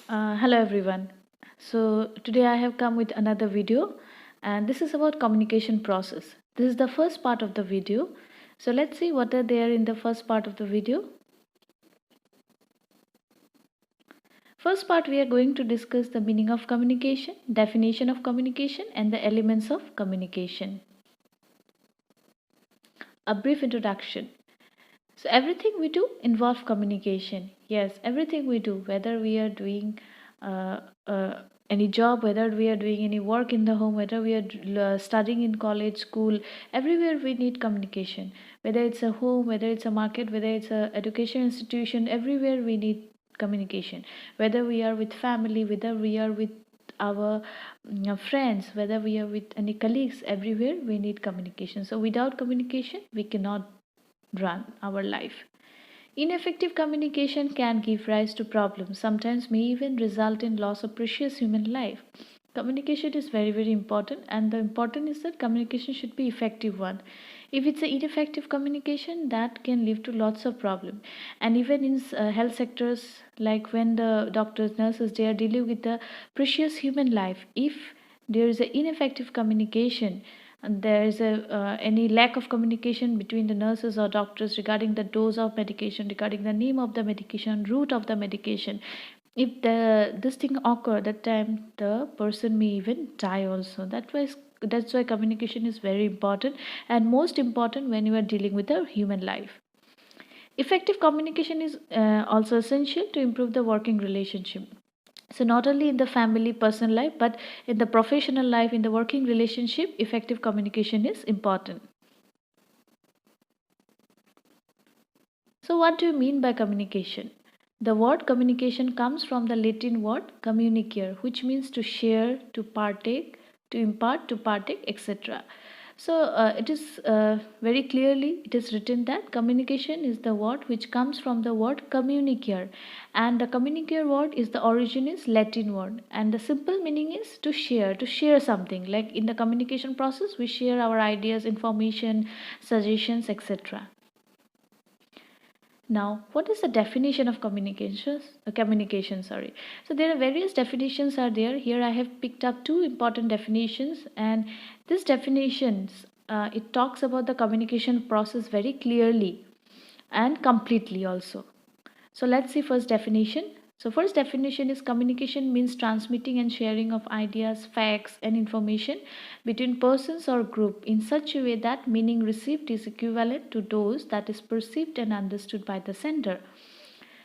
Hello everyone. So today I have come with another video, and this is about communication process. This is the first part of the video. So let's see what are there in the first part of the video. First part, we are going to discuss the meaning of communication, definition of communication, and the elements of communication. A brief introduction. So everything we do involves communication. Yes, everything we do, whether we are doing uh, any job, whether we are doing any work in the home, whether we are studying in college, school, everywhere we need communication. Whether it's a home, whether it's a market, whether it's a education institution, everywhere we need communication. Whether we are with family, whether we are with our friends, whether we are with any colleagues, everywhere we need communication. So without communication, we cannot run our life. Ineffective communication can give rise to problems, sometimes may even result in loss of precious human life. Communication is very, very important, and the important is that communication should be effective one. If it's an ineffective communication, that can lead to lots of problems. And even in health sectors, like when the doctors, nurses, they are dealing with the precious human life, if there is an ineffective communication, and there is a any lack of communication between the nurses or doctors regarding the dose of medication, regarding the name of the medication, route of the medication, if this thing occur, that time the person may even die also. That's why communication is very important, and most important when you are dealing with a human life. Effective communication is also essential to improve the working relationship. So not only in the family personal life, but in the professional life, in the working relationship, effective communication is important. So what do you mean by communication? The word communication comes from the Latin word communicare, which means to share, to partake, to impart, to partake, etc. So it is very clearly it is written that communication is the word which comes from the word communicare, and the communicare word is the origin is Latin word, and the simple meaning is to share something. Like in the communication process, we share our ideas, information, suggestions, etc. Now, what is the definition of communication, sorry. So there are various definitions are there. Here I have picked up two important definitions, and these definitions it talks about the communication process very clearly and completely also. So let's see first definition. So first definition is communication means transmitting and sharing of ideas, facts and information between persons or group in such a way that meaning received is equivalent to those that is perceived and understood by the sender.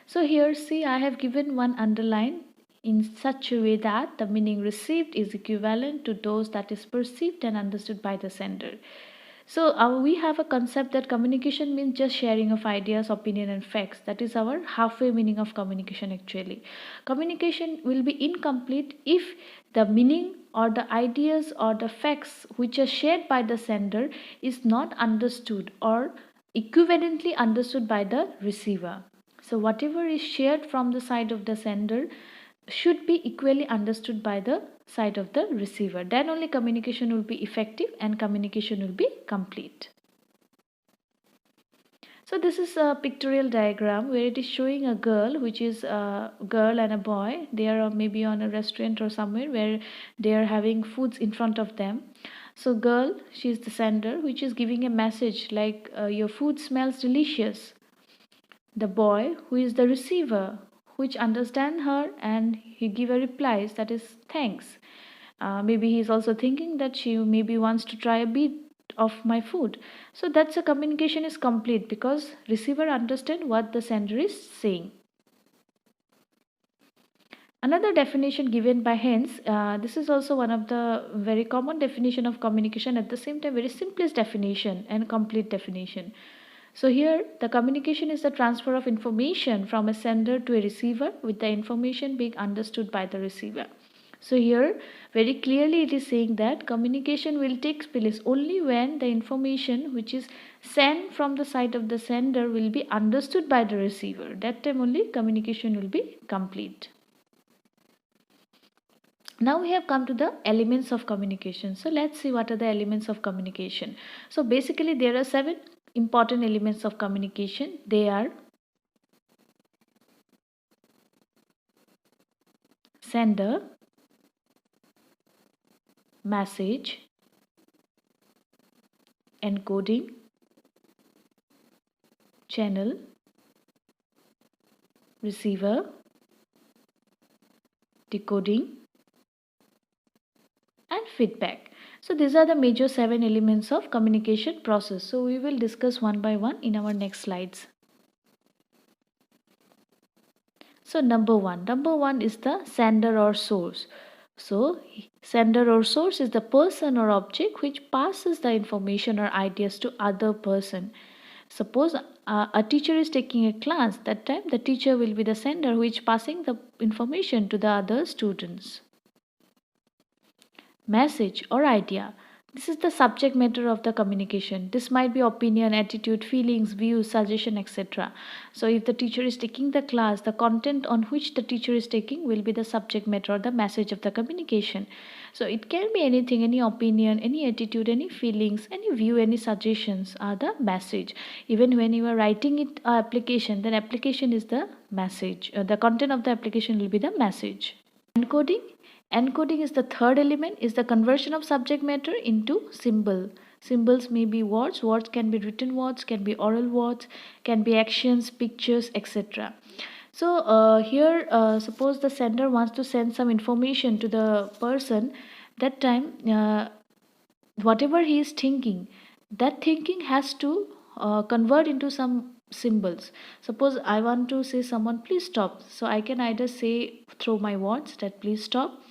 So here see I have given one underline, in such a way that the meaning received is equivalent to those that is perceived and understood by the sender. So we have a concept that communication means just sharing of ideas, opinion and facts. That is our halfway meaning of communication actually. Communication will be incomplete if the meaning or the ideas or the facts which are shared by the sender is not understood or equivalently understood by the receiver. So whatever is shared from the side of the sender should be equally understood by the side of the receiver. Then only communication will be effective and communication will be complete. So this is a pictorial diagram where it is showing a girl, which is a girl and a boy. They are maybe on a restaurant or somewhere where they are having foods in front of them. So girl, she is the sender, which is giving a message like your food smells delicious. The boy, who is the receiver, which understand her, and he give a replies that is thanks. Maybe he is also thinking that she maybe wants to try a bit of my food. So that's a communication is complete because receiver understand what the sender is saying. Another definition given by Hens, this is also one of the very common definition of communication, at the same time very simplest definition and complete definition. So here the communication is the transfer of information from a sender to a receiver with the information being understood by the receiver. So here very clearly it is saying that communication will take place only when the information which is sent from the side of the sender will be understood by the receiver. That time only communication will be complete. Now we have come to the elements of communication. So let's see what are the elements of communication. So basically there are 7 important elements of communication. They are sender, message, encoding, channel, receiver, decoding, and feedback. So these are the major 7 elements of communication process. So we will discuss one by one in our next slides. So number one is the sender or source. So sender or source is the person or object which passes the information or ideas to other person. Suppose a teacher is taking a class, that time the teacher will be the sender who is passing the information to the other students. Message or idea. This is the subject matter of the communication. This might be opinion, attitude, feelings, views, suggestion, etc. So if the teacher is taking the class, the content on which the teacher is taking will be the subject matter or the message of the communication. So it can be anything, any opinion, any attitude, any feelings, any view, any suggestions are the message. Even when you are writing it application, then application is the message. The content of the application will be the message. Encoding. Encoding is the third element, is the conversion of subject matter into symbol. Symbols may be words, words can be written words, can be oral words, can be actions, pictures, etc. So here suppose the sender wants to send some information to the person, that time whatever he is thinking, that thinking has to convert into some symbols. Suppose I want to say someone please stop, so I can either say through my words that please stop,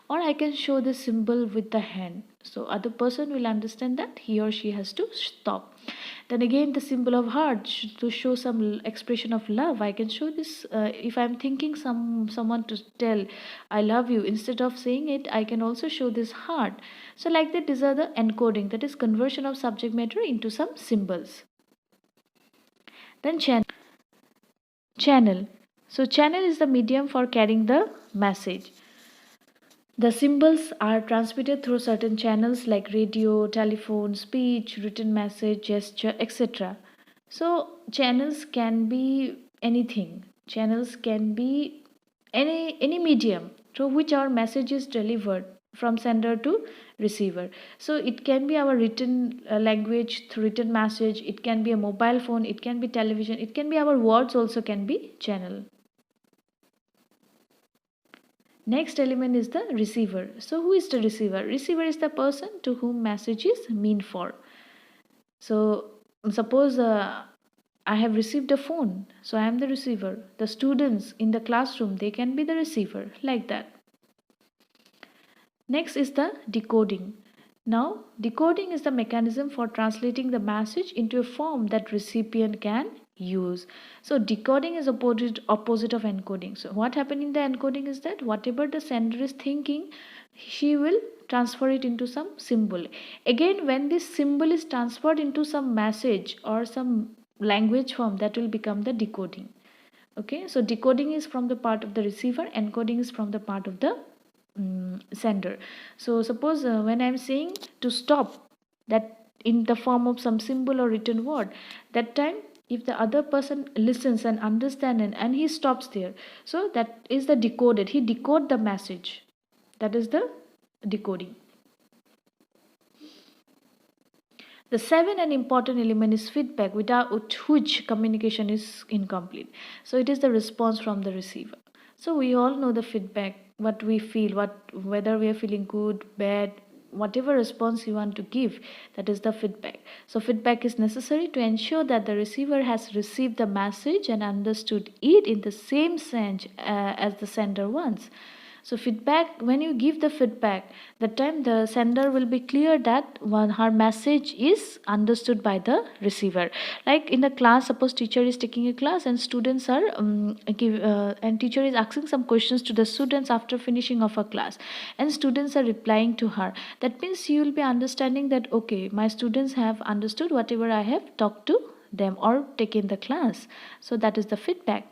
or I can show the symbol with the hand, so other person will understand that he or she has to stop. Then again the symbol of heart, to show some expression of love, I can show this. If I'm thinking someone to tell I love you, instead of saying it I can also show this heart. So like that, these are the encoding, that is conversion of subject matter into some symbols. Then channel. So channel is the medium for carrying the message. The symbols are transmitted through certain channels like radio, telephone, speech, written message, gesture, etc. So channels can be anything. Channels can be any medium through which our message is delivered from sender to receiver. So it can be our written language through written message, it can be a mobile phone, it can be television, it can be our words also can be channel. Next element is the receiver. So who is the receiver? Receiver is the person to whom message is meant for. So suppose I have received a phone, so I am the receiver. The students in the classroom, they can be the receiver, like that. Next is the decoding. Now, decoding is the mechanism for translating the message into a form that recipient can use. So decoding is opposite of encoding. So what happened in the encoding is that whatever the sender is thinking, she will transfer it into some symbol. Again, when this symbol is transferred into some message or some language form, that will become the decoding. Okay, so decoding is from the part of the receiver, encoding is from the part of the sender. So suppose when I'm saying to stop, that in the form of some symbol or written word, that time if the other person listens and understands and he stops there, so that is the decoded, he decode the message, that is the decoding. The seventh and important element is feedback, without which communication is incomplete. So it is the response from the receiver. So we all know the feedback, what we feel, whether we are feeling good, bad, whatever response you want to give, that is the feedback. So feedback is necessary to ensure that the receiver has received the message and understood it in the same sense as the sender wants. So feedback, when you give the feedback, the time the sender will be clear that her message is understood by the receiver. Like in the class, suppose teacher is taking a class and students are and teacher is asking some questions to the students after finishing of a class, and students are replying to her. That means you will be understanding that okay, my students have understood whatever I have talked to them or taken the class. So that is the feedback.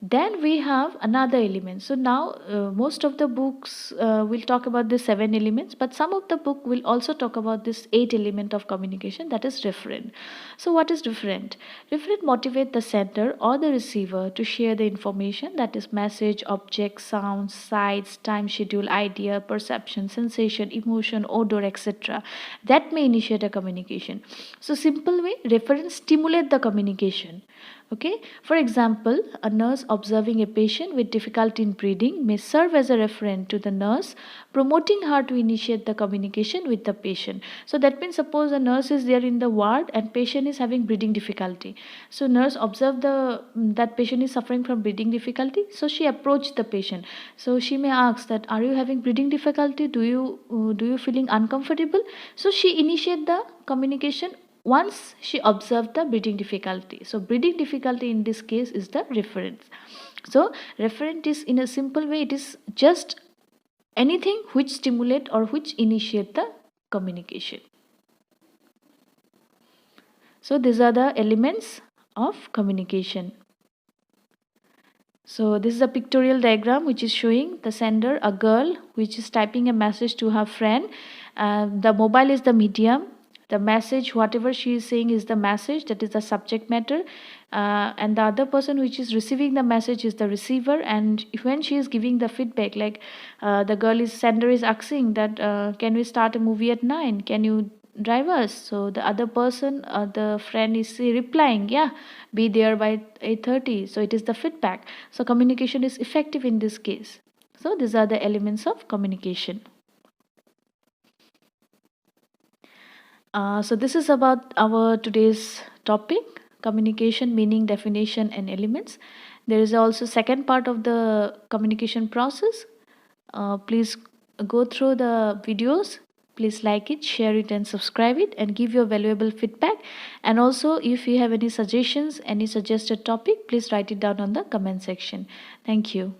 Then we have another element. So now most of the books will talk about the 7 elements, but some of the book will also talk about this 8 element of communication, that is referent. So what is referent? Referent motivate the sender or the receiver to share the information, that is message, object, sound, sights, time, schedule, idea, perception, sensation, emotion, odor, etc. that may initiate a communication. So simple way, reference stimulate the communication. Okay, for example, a nurse observing a patient with difficulty in breathing may serve as a referent to the nurse, promoting her to initiate the communication with the patient. So that means, suppose a nurse is there in the ward and patient is having breathing difficulty. So nurse observe that patient is suffering from breathing difficulty. So she approached the patient. So she may ask that, are you having breathing difficulty? Do you feeling uncomfortable? So she initiate the communication once she observed the breathing difficulty. So breathing difficulty in this case is the reference. So referent is, in a simple way, it is just anything which stimulate or which initiate the communication. So these are the elements of communication. So this is a pictorial diagram which is showing the sender, a girl, which is typing a message to her friend. The mobile is the medium. The message, whatever she is saying, is the message, that is the subject matter. And the other person which is receiving the message is the receiver. And when she is giving the feedback, like the sender is asking that, can we start a movie at 9? Can you drive us? So the other person, the friend is replying, yeah, be there by 8:30. So it is the feedback. So communication is effective in this case. So these are the elements of communication. So this is about our today's topic, communication, meaning, definition, and elements. There is also second part of the communication process. Please go through the videos. Please like it, share it, and subscribe it, and give your valuable feedback. And also, if you have any suggestions, any suggested topic, please write it down on the comment section. Thank you.